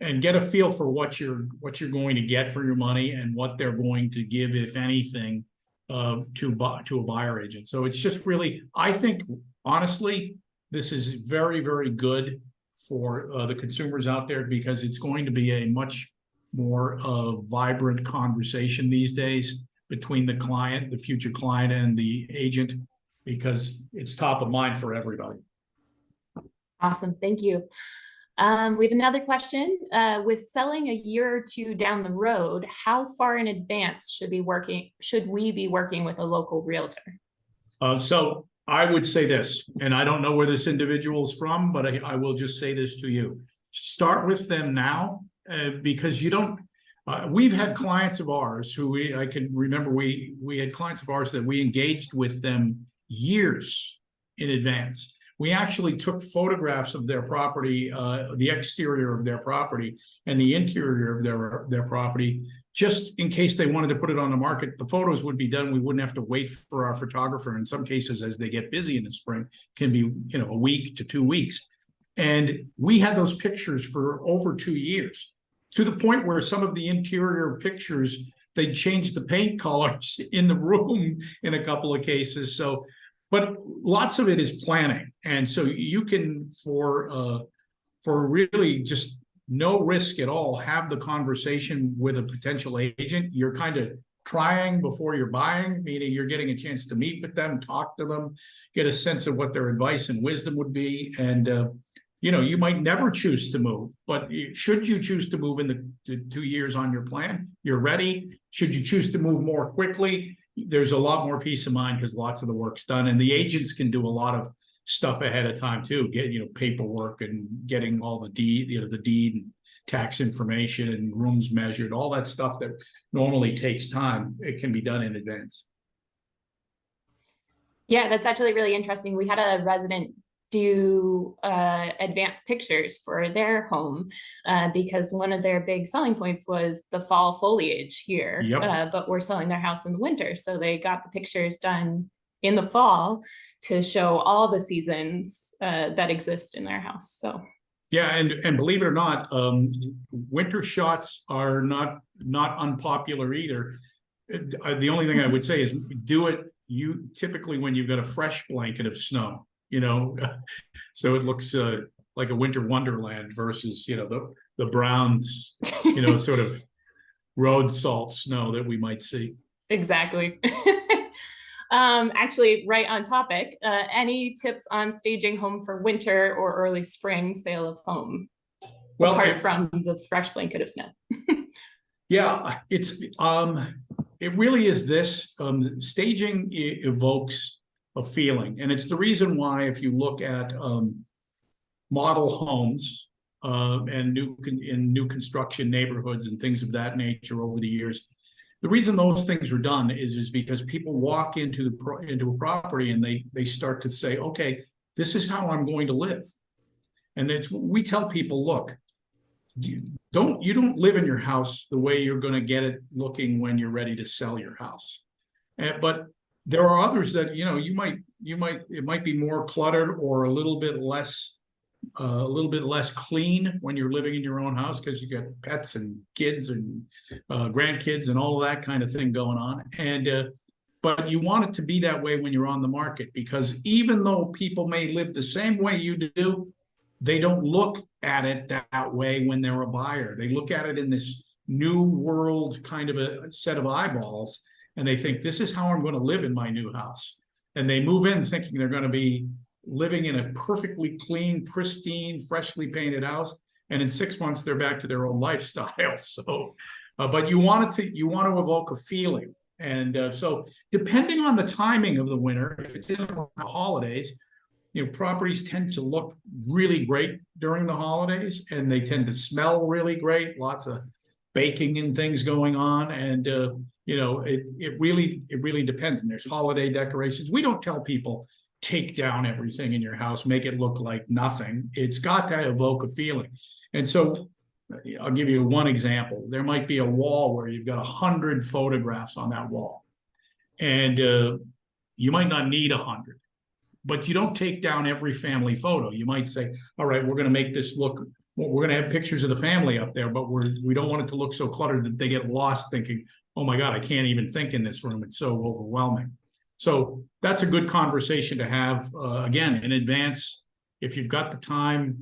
and get a feel for what you're going to get for your money and what they're going to give, if anything, to a buyer agent. So it's just really, I think, honestly, this is very, very good for the consumers out there, because it's going to be a much more vibrant conversation these days between the client, the future client, and the agent, because it's top of mind for everybody. Awesome, thank you. We have another question. With selling a year or two down the road, how far in advance should we be working with a local realtor? So I would say this, and I don't know where this individual is from, but I will just say this to you. Start with them now, because you don't, we've had clients of ours who I can remember we had clients of ours that we engaged with them years in advance. We actually took photographs of their property, the exterior of their property and the interior of their property, just in case they wanted to put it on the market. The photos would be done. We wouldn't have to wait for our photographer. In some cases, as they get busy in the spring, can be, a week to 2 weeks. And we had those pictures for over 2 years, to the point where some of the interior pictures, they changed the paint colors in the room in a couple of cases. So, but lots of it is planning. And so you can, for really just no risk at all, have the conversation with a potential agent. You're kind of trying before you're buying, meaning you're getting a chance to meet with them, talk to them, get a sense of what their advice and wisdom would be. And, you might never choose to move, but should you choose to move in the 2 years on your plan, you're ready. Should you choose to move more quickly, there's a lot more peace of mind because lots of the work's done, and the agents can do a lot of stuff ahead of time too, get paperwork and getting all the deed, the deed and tax information and rooms measured, all that stuff that normally takes time. It can be done in advance. Yeah, that's actually really interesting. We had a resident do advanced pictures for their home because one of their big selling points was the fall foliage here. Yep. But we're selling their house in the winter, so they got the pictures done in the fall to show all the seasons that exist in their house. So yeah, and believe it or not, winter shots are not unpopular either. The only thing I would say is do it typically when you've got a fresh blanket of snow, so it looks like a winter wonderland versus the browns, sort of road salt snow that we might see. Exactly. Actually, right on topic, any tips on staging home for winter or early spring sale of home, well, apart from the fresh blanket of snow? Yeah, it really is this. Staging evokes a feeling, and it's the reason why, if you look at model homes and new construction neighborhoods and things of that nature over the years, the reason those things were done is because people walk into a property and they start to say, okay, this is how I'm going to live. And we tell people, look, you don't live in your house the way you're going to get it looking when you're ready to sell your house. But there are others that it might be more cluttered or a little bit less clean when you're living in your own house because you got pets and kids and grandkids and all of that kind of thing going on. And but you want it to be that way when you're on the market, because even though people may live the same way you do, they don't look at it that way when they're a buyer. They look at it in this new world kind of a set of eyeballs, and they think, this is how I'm going to live in my new house. And they move in thinking they're going to be living in a perfectly clean, pristine, freshly painted house, and in 6 months they're back to their old lifestyle. So, but you want to evoke a feeling, and so depending on the timing of the winter, if it's in the holidays, properties tend to look really great during the holidays, and they tend to smell really great. Lots of baking and things going on, and it really depends. And there's holiday decorations. We don't tell people take down everything in your house, make it look like nothing. It's got to evoke a feeling. And so I'll give you one example. There might be a wall where you've got 100 photographs on that wall, and you might not need 100, but you don't take down every family photo. You might say, all right, we're going to make this look well, we're going to have pictures of the family up there, but we don't want it to look so cluttered that they get lost thinking, oh my God, I can't even think in this room. It's so overwhelming. So that's a good conversation to have, again, in advance. If you've got the time,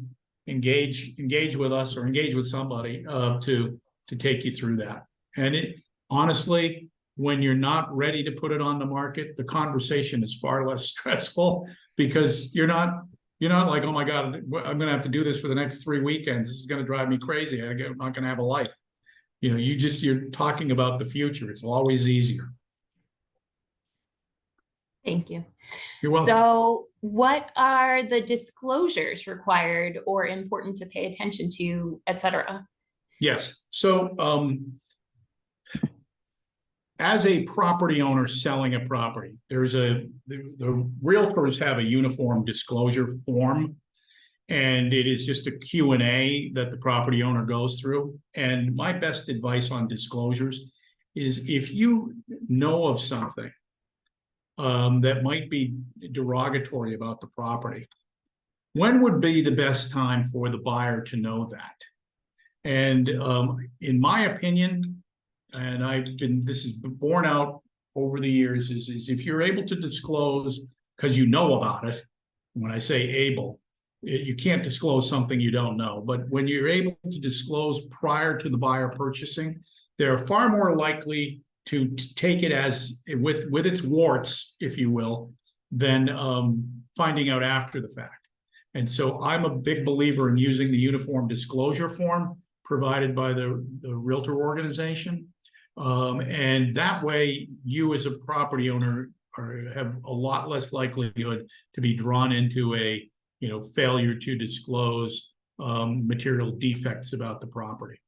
engage with us or engage with somebody to take you through that. And honestly, when you're not ready to put it on the market, the conversation is far less stressful because you're not like, oh my God, I'm going to have to do this for the next 3 weekends. This is going to drive me crazy. I'm not going to have a life. You're talking about the future. It's always easier. Thank you. You're welcome. So what are the disclosures required or important to pay attention to, et cetera? Yes. So as a property owner selling a property, the realtors have a uniform disclosure form, and it is just a Q&A that the property owner goes through. And my best advice on disclosures is if you know of something that might be derogatory about the property, when would be the best time for the buyer to know that? And in my opinion, and this is borne out over the years, is if you're able to disclose because you know about it. When I say able, you can't disclose something you don't know, but when you're able to disclose prior to the buyer purchasing, they're far more likely to take it as with its warts, if you will, than finding out after the fact. And so I'm a big believer in using the uniform disclosure form provided by the realtor organization. And that way, you as a property owner have a lot less likelihood to be drawn into a failure to disclose material defects about the property.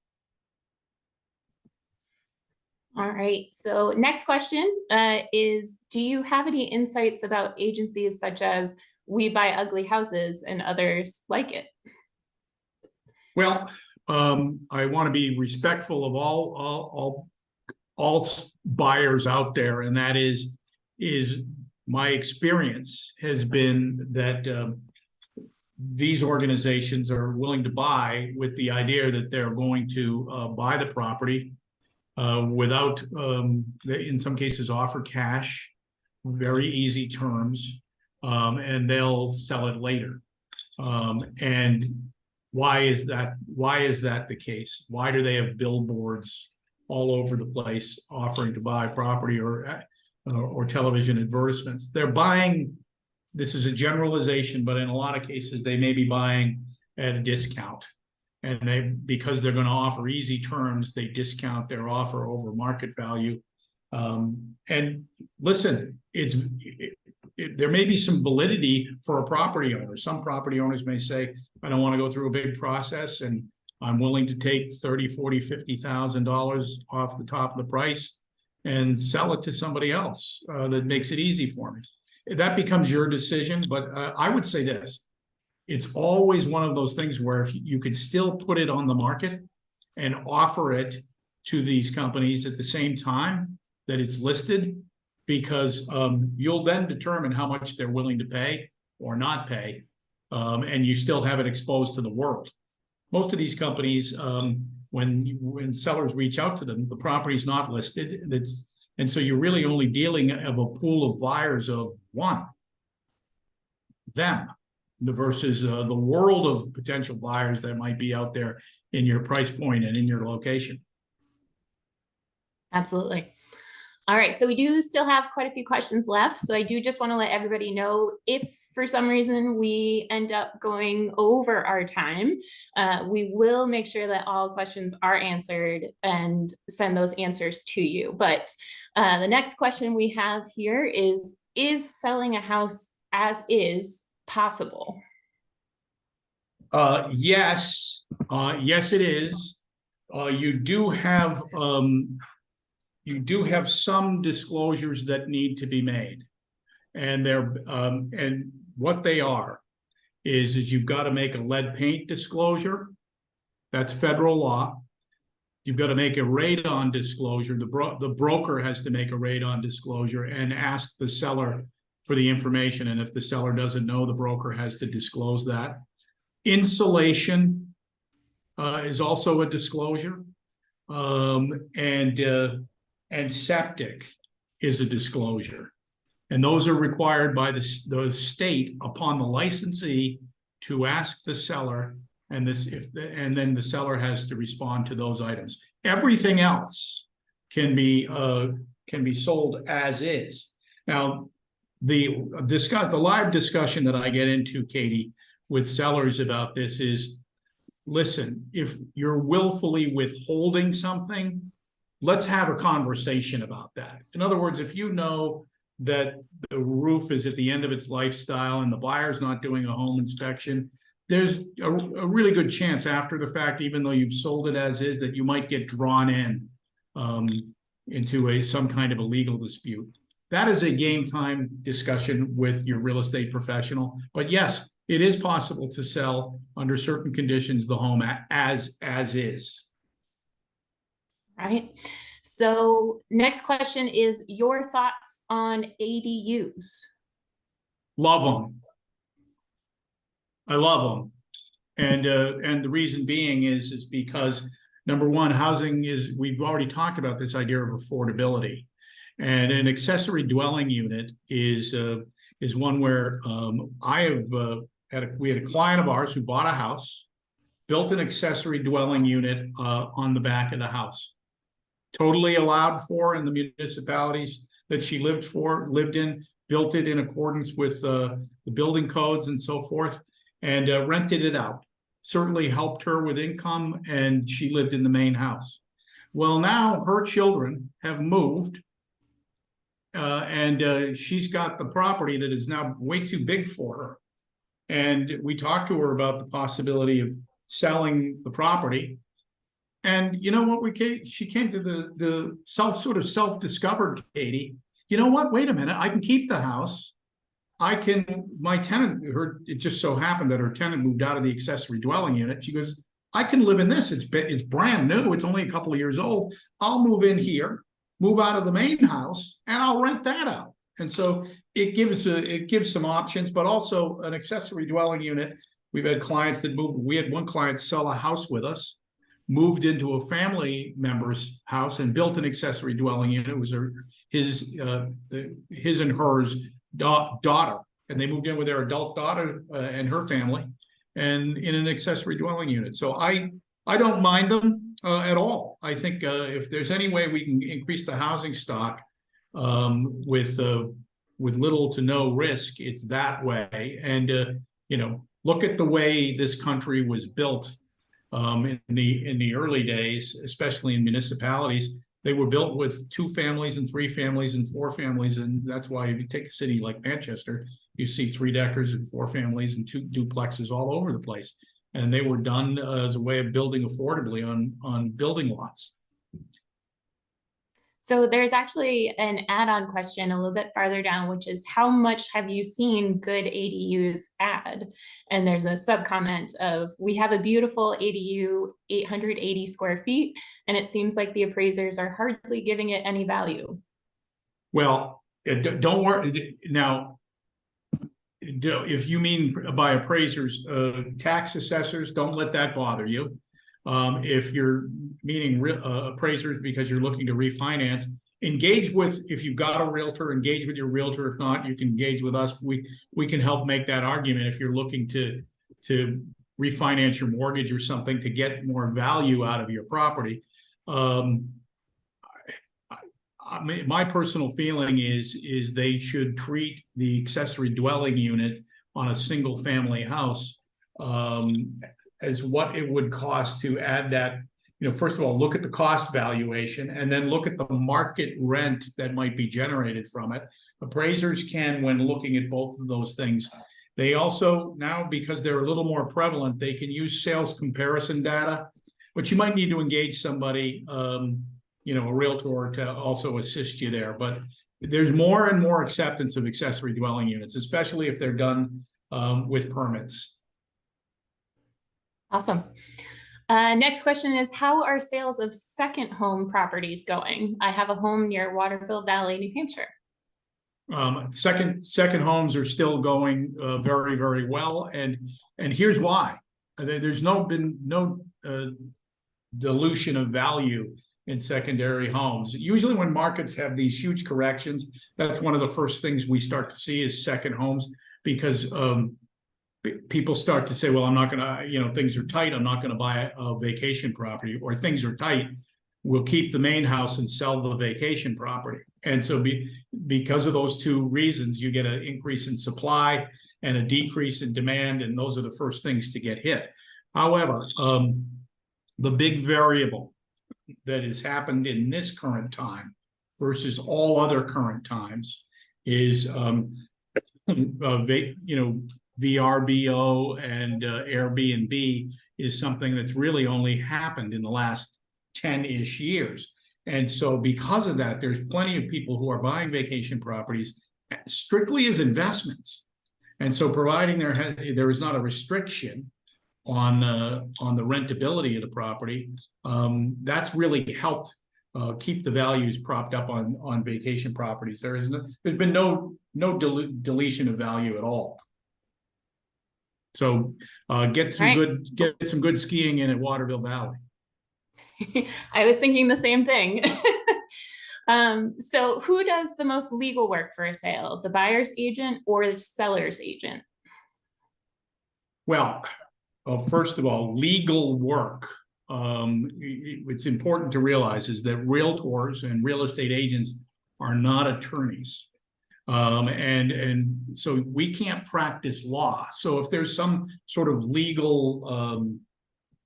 All right. So next question is, do you have any insights about agencies such as We Buy Ugly Houses and others like it? Well, I want to be respectful of all buyers out there, and that is my experience has been that these organizations are willing to buy with the idea that they're going to buy the property without, in some cases, offer cash, very easy terms, and they'll sell it later. And why is that? Why is that the case? Why do they have billboards all over the place offering to buy property or television advertisements? They're buying. This is a generalization, but in a lot of cases, they may be buying at a discount. And because they're going to offer easy terms, they discount their offer over market value. And listen, there may be some validity for a property owner. Some property owners may say, I don't want to go through a big process, and I'm willing to take $30,000, $40,000, $50,000 off the top of the price and sell it to somebody else that makes it easy for me. That becomes your decision. But I would say this. It's always one of those things where if you could still put it on the market and offer it to these companies at the same time that it's listed, because you'll then determine how much they're willing to pay or not pay, and you still have it exposed to the world. Most of these companies, when sellers reach out to them, the property's not listed. And so you're really only dealing of a pool of buyers of them versus the world of potential buyers that might be out there in your price point and in your location. Absolutely. All right, so we do still have quite a few questions left. So I do just want to let everybody know, if for some reason we end up going over our time, we will make sure that all questions are answered and send those answers to you. But the next question we have here is selling a house as is possible? Yes, it is. You do have some disclosures that need to be made, and and what they are is you've got to make a lead paint disclosure. That's federal law. You've got to make a radon disclosure. The broker has to make a radon disclosure and ask the seller for the information. And if the seller doesn't know, the broker has to disclose that. Insulation is also a disclosure. And septic is a disclosure. And those are required by the state upon the licensee to ask the seller, and then the seller has to respond to those items. Everything else can be sold as is. Now, the live discussion that I get into, Katie, with sellers about this is, listen, if you're willfully withholding something, let's have a conversation about that. In other words, if you know that the roof is at the end of its lifestyle and the buyer's not doing a home inspection, there's a really good chance after the fact, even though you've sold it as is, that you might get drawn into some kind of a legal dispute. That is a game time discussion with your real estate professional. But yes, it is possible to sell under certain conditions the home as is. Right. So next question is your thoughts on ADUs. Love them. I love them. And the reason being is because, number one, housing is, we've already talked about this idea of affordability. And an accessory dwelling unit is one where we had a client of ours who bought a house, built an accessory dwelling unit on the back of the house. Totally allowed for in the municipalities that she lived in, built it in accordance with the building codes and so forth, and rented it out. Certainly helped her with income, and she lived in the main house. Well, now her children have moved, and she's got the property that is now way too big for her. And we talked to her about the possibility of selling the property. And you know what, she came to the self-discovered, Katie, you know what, wait a minute, I can keep the house. My tenant, it just so happened that her tenant moved out of the accessory dwelling unit. She goes, I can live in this. It's brand new. It's only a couple of years old. I'll move in here, move out of the main house, and I'll rent that out. And so it gives some options, but also an accessory dwelling unit. We've had clients that moved. We had one client sell a house with us, moved into a family member's house and built an accessory dwelling unit. It was his and hers daughter, and they moved in with their adult daughter and her family, and in an accessory dwelling unit. So I don't mind them at all. I think if there's any way we can increase the housing stock with little to no risk, it's that way. And look at the way this country was built in the early days, especially in municipalities. They were built with 2 families and 3 families and 4 families, and that's why if you take a city like Manchester, you see 3-deckers and 4 families and 2 duplexes all over the place. And they were done as a way of building affordably on building lots. So there's actually an add-on question a little bit farther down, which is how much have you seen good ADUs add? And there's a sub-comment of, we have a beautiful ADU, 880 square feet, and it seems like the appraisers are hardly giving it any value. Well, don't worry. Now, if you mean by appraisers, tax assessors, don't let that bother you. If you're meaning appraisers because you're looking to refinance, if you've got a realtor, engage with your realtor. If not, you can engage with us. We can help make that argument if you're looking to refinance your mortgage or something to get more value out of your property. My personal feeling is they should treat the accessory dwelling unit on a single family house as what it would cost to add that. First of all, look at the cost valuation and then look at the market rent that might be generated from it. Appraisers can, when looking at both of those things, they also now, because they're a little more prevalent, they can use sales comparison data, but you might need to engage somebody, a realtor, to also assist you there. But there's more and more acceptance of accessory dwelling units, especially if they're done with permits. Awesome. Next question is, how are sales of second home properties going? I have a home near Waterville Valley, New Hampshire. Second homes are still going very, very well, and here's why. There's been no dilution of value in secondary homes. Usually when markets have these huge corrections, that's one of the first things we start to see is second homes, because people start to say, well, I'm not going to, things are tight, I'm not going to buy a vacation property, or things are tight, we'll keep the main house and sell the vacation property. And so because of those two reasons, you get an increase in supply and a decrease in demand, and those are the first things to get hit. However, the big variable that has happened in this current time versus all other current times is VRBO and Airbnb is something that's really only happened in the last 10-ish years. And so because of that, there's plenty of people who are buying vacation properties strictly as investments. And so providing there is not a restriction on the rentability of the property, that's really helped keep the values propped up on vacation properties. There's been no deletion of value at all. So get some good skiing in at Waterville Valley. I was thinking the same thing. So who does the most legal work for a sale, the buyer's agent or the seller's agent? Well, first of all, legal work. It's important to realize is that realtors and real estate agents are not attorneys. And so we can't practice law. So if there's some sort of legal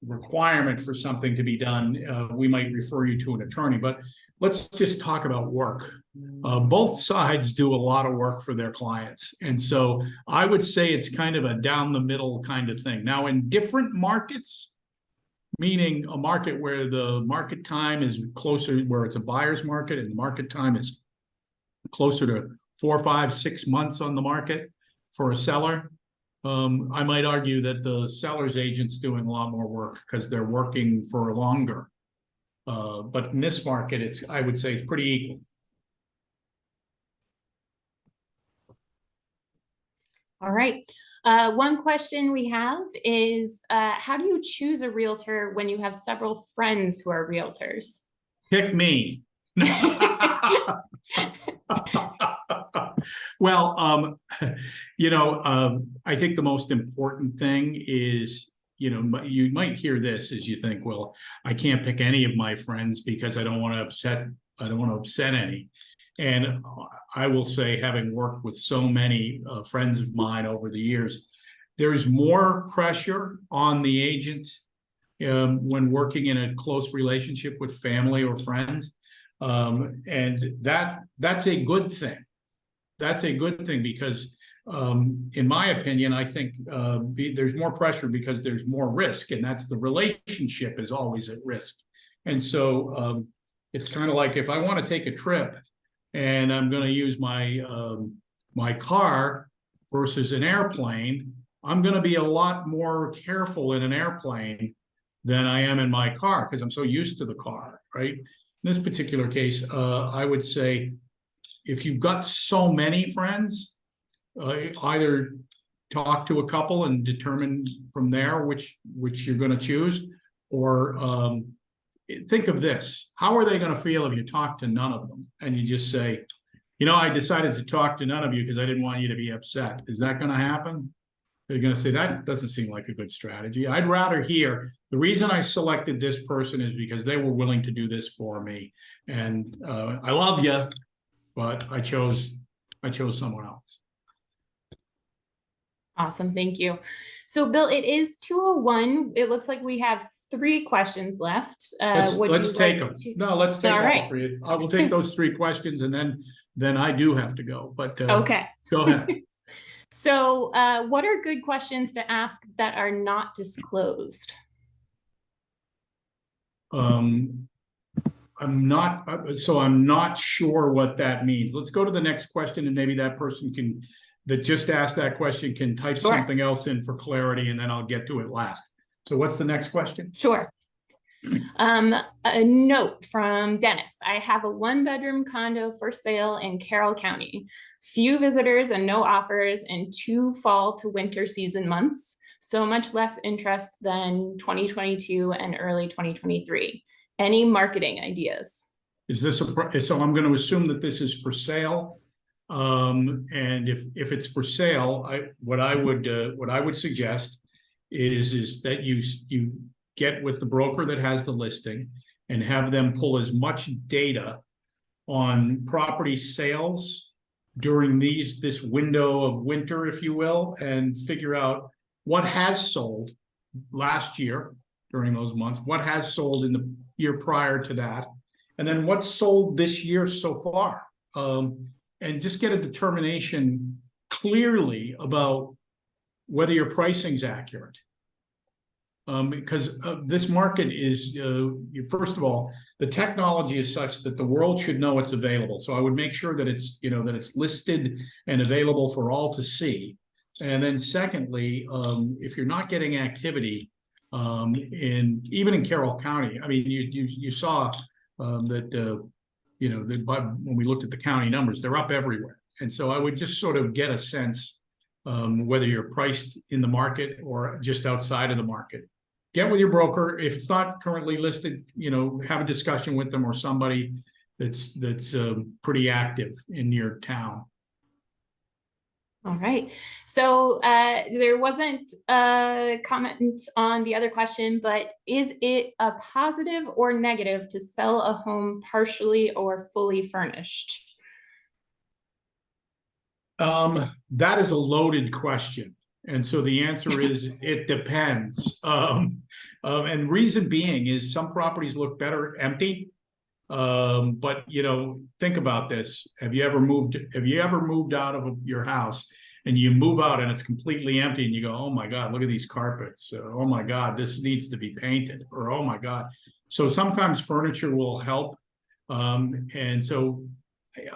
requirement for something to be done, we might refer you to an attorney. But let's just talk about work. Both sides do a lot of work for their clients. And so I would say it's kind of a down the middle kind of thing. Now, in different markets, meaning a market where the market time is closer, where it's a buyer's market and the market time is closer to 4, 5, 6 months on the market for a seller, I might argue that the seller's agent's doing a lot more work because they're working for longer. But in this market, I would say it's pretty equal. All right. One question we have is, how do you choose a realtor when you have several friends who are realtors? Pick me. Well, I think the most important thing is, you might hear this as you think, well, I can't pick any of my friends because I don't want to upset any. And I will say, having worked with so many friends of mine over the years, there's more pressure on the agent when working in a close relationship with family or friends. And that's a good thing. That's a good thing because, in my opinion, I think there's more pressure because there's more risk, and that's the relationship is always at risk. And so it's kind of like if I want to take a trip and I'm going to use my car versus an airplane, I'm going to be a lot more careful in an airplane than I am in my car because I'm so used to the car, right? In this particular case, I would say if you've got so many friends, either talk to a couple and determine from there which you're going to choose, or think of this. How are they going to feel if you talk to none of them and you just say, I decided to talk to none of you because I didn't want you to be upset. Is that going to happen? They're going to say, that doesn't seem like a good strategy. I'd rather hear the reason I selected this person is because they were willing to do this for me. And I love you, but I chose someone else. Awesome. Thank you. So Bill, it is 2:01. It looks like we have 3 questions left. Let's take them. No, let's take all 3. I will take those 3 questions and then I do have to go, but okay. Go ahead. So what are good questions to ask that are not disclosed? I'm not sure what that means. Let's go to the next question, and maybe that person that just asked that question can type something else in for clarity, and then I'll get to it last. So what's the next question? Sure. A note from Dennis. I have a 1-bedroom condo for sale in Carroll County. Few visitors and no offers in 2 fall to winter season months. so much less interest than 2022 and early 2023. Any marketing ideas? Is this so I'm going to assume that this is for sale. And if it's for sale, what I would suggest is that you get with the broker that has the listing and have them pull as much data on property sales during this window of winter, if you will, and figure out what has sold last year during those months, what has sold in the year prior to that, and then what's sold this year so far. And just get a determination clearly about whether your pricing's accurate. Because this market is, first of all, the technology is such that the world should know it's available. So I would make sure that it's, that it's listed and available for all to see. And then secondly, if you're not getting activity, even in Carroll County, I mean, you saw that when we looked at the county numbers, they're up everywhere. And so I would just sort of get a sense whether you're priced in the market or just outside of the market. Get with your broker. If it's not currently listed, have a discussion with them or somebody that's pretty active in your town. All right. So there wasn't a comment on the other question, but is it a positive or negative to sell a home partially or fully furnished? That is a loaded question. And so the answer is it depends. And reason being is some properties look better empty. But think about this. Have you ever moved out of your house and you move out and it's completely empty and you go, oh my God, look at these carpets. Oh my God, this needs to be painted, or oh my God. So sometimes furniture will help. And so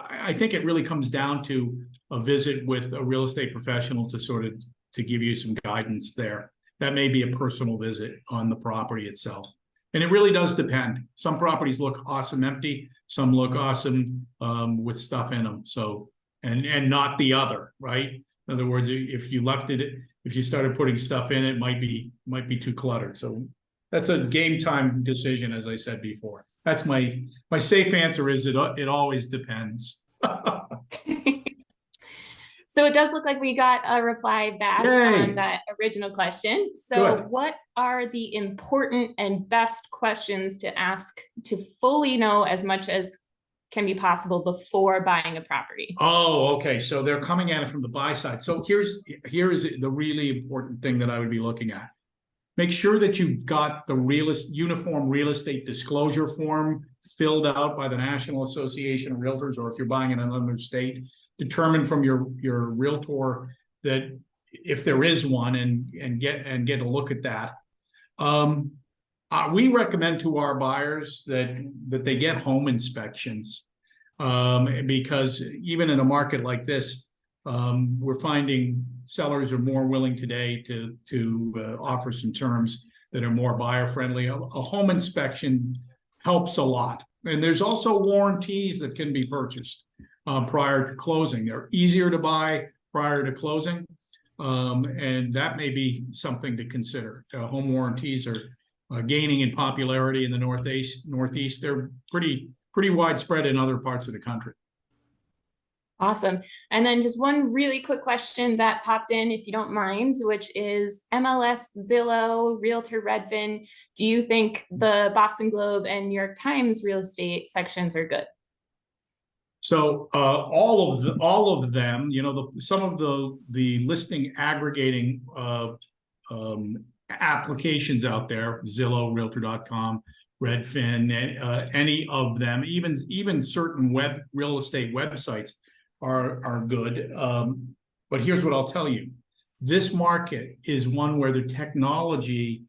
I think it really comes down to a visit with a real estate professional to give you some guidance there. That may be a personal visit on the property itself. And it really does depend. Some properties look awesome empty. Some look awesome with stuff in them. So, and not the other, right? In other words, if you started putting stuff in, it might be too cluttered. So that's a game time decision, as I said before. That's my safe answer is it always depends. So it does look like we got a reply back on that original question. So good. What are the important and best questions to ask to fully know as much as can be possible before buying a property? Oh, okay. So they're coming at it from the buy side. So here is the really important thing that I would be looking at. Make sure that you've got the uniform real estate disclosure form filled out by the National Association of Realtors, or if you're buying in another state, determine from your realtor that if there is one, and get a look at that. We recommend to our buyers that they get home inspections, because even in a market like this, we're finding sellers are more willing today to offer some terms that are more buyer friendly. A home inspection helps a lot, and there's also warranties that can be purchased prior to closing. They're easier to buy prior to closing, and that may be something to consider. Home warranties are gaining in popularity in the Northeast. They're pretty widespread in other parts of the country. Awesome. And then just one really quick question that popped in, if you don't mind, which is MLS, Zillow, Realtor, Redfin. Do you think the Boston Globe and New York Times real estate sections are good? So all of them, some of the listing aggregating applications out there, Zillow, Realtor.com, Redfin, any of them, even certain real estate websites are good. But here's what I'll tell you. This market is one where the technology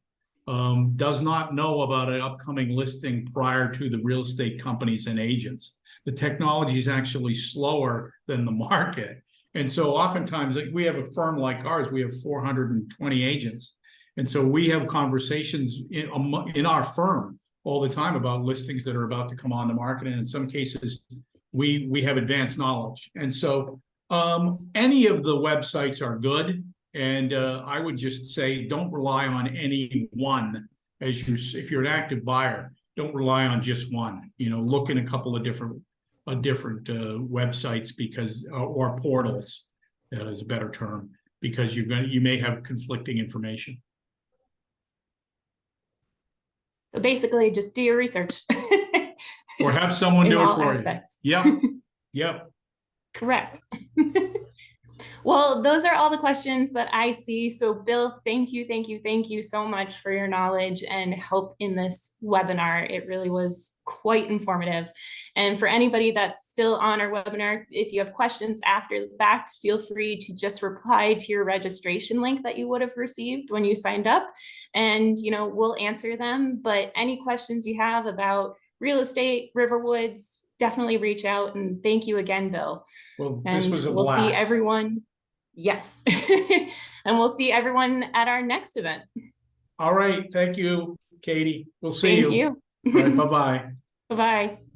does not know about an upcoming listing prior to the real estate companies and agents. The technology is actually slower than the market. And so oftentimes, like, we have a firm like ours, we have 420 agents. And so we have conversations in our firm all the time about listings that are about to come on the market. And in some cases, we have advanced knowledge. And so any of the websites are good. And I would just say, don't rely on any one if you're an active buyer, don't rely on just one. Look in a couple of different websites or portals is a better term, because you may have conflicting information. So basically, just do your research. Or have someone do it for aspects. you. Yep. Yep. Correct. Well, those are all the questions that I see. So Bill, thank you so much for your knowledge and help in this webinar. It really was quite informative. And for anybody that's still on our webinar, if you have questions after the fact, feel free to just reply to your registration link that you would have received when you signed up, and we'll answer them. But any questions you have about real estate, Riverwoods, definitely reach out. And thank you again, Bill. Well, and this was a we'll blast. See everyone. Yes. And we'll see everyone at our next event. All right. Thank you, Katie. We'll see you. Thank you. All right. Bye-bye. Bye-bye.